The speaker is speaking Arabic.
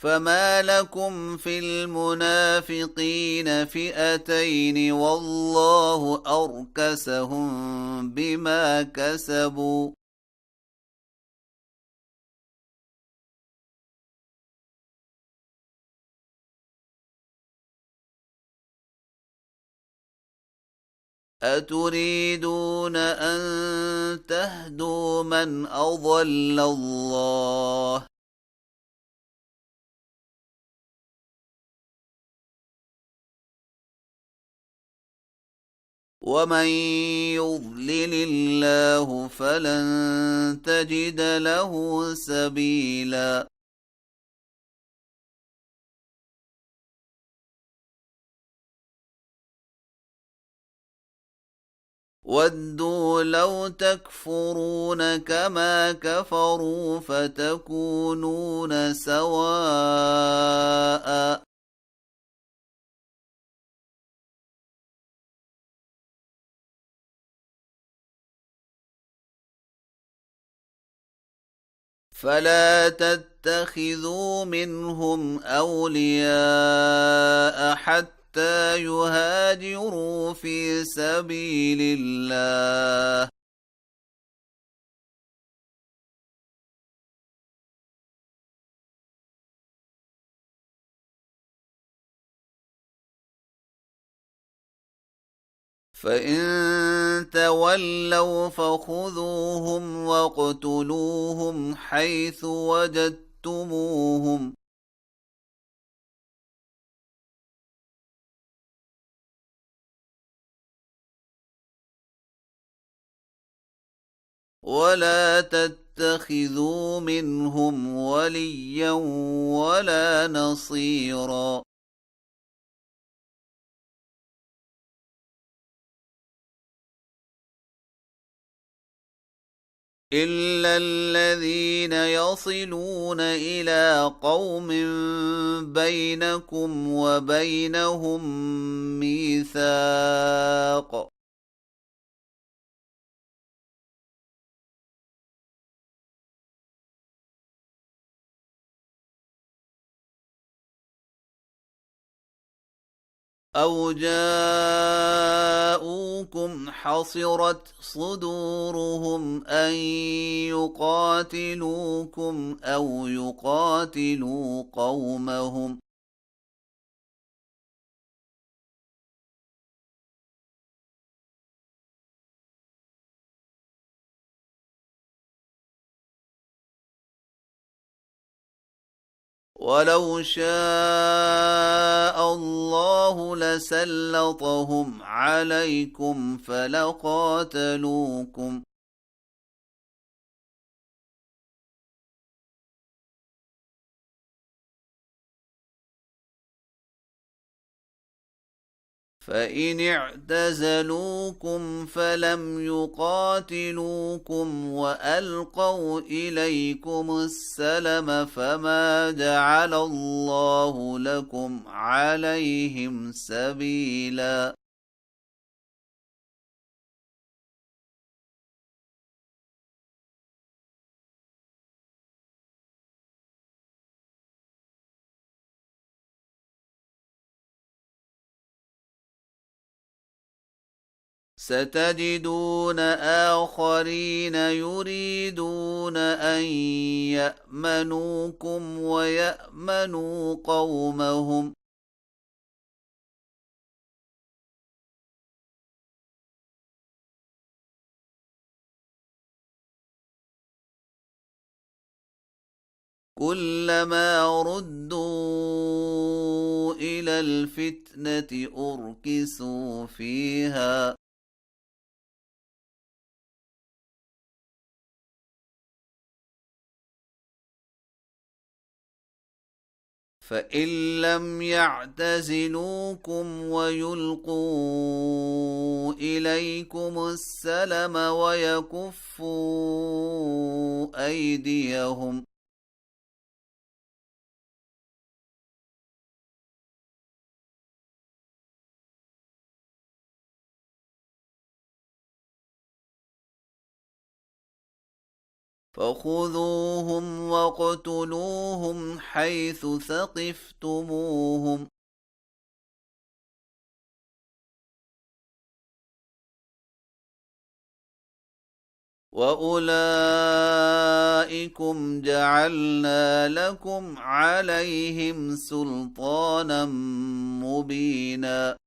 فما لكم في المنافقين فئتين والله أركسهم بما كسبوا أتريدون أن تهدوا من أضل الله ومن يضلل الله فلن تجد له سبيلا ودوا لو تكفرون كما كفروا فتكونون سواء فلا تتخذوا منهم أولياء حتى يهاجروا في سبيل الله فإن تولوا فخذوهم واقتلوهم حيث وجدتموهم ولا تتخذوا منهم وليا ولا نصيرا إلا الذين يصلون إلى قوم بينكم وبينهم ميثاق أو جاءوكم حصرت صدورهم أن يقاتلوكم أو يقاتلوا قومهم ولو شاء الله لسلطهم عليكم فلقاتلوكم فإن اعتزلوكم فلم يقاتلوكم وألقوا إليكم السلم فما جعل الله لكم عليهم سبيلا ستجدون آخرين يريدون أن يأمنوكم ويأمنوا قومهم كلما ردوا إلى الفتنة أركسوا فيها فإن لم يعتزلوكم ويلقوا إليكم السلم ويكفوا أيديهم فخذوهم واقتلوهم حيث ثقفتموهم وأولئكم جعلنا لكم عليهم سلطانا مبينا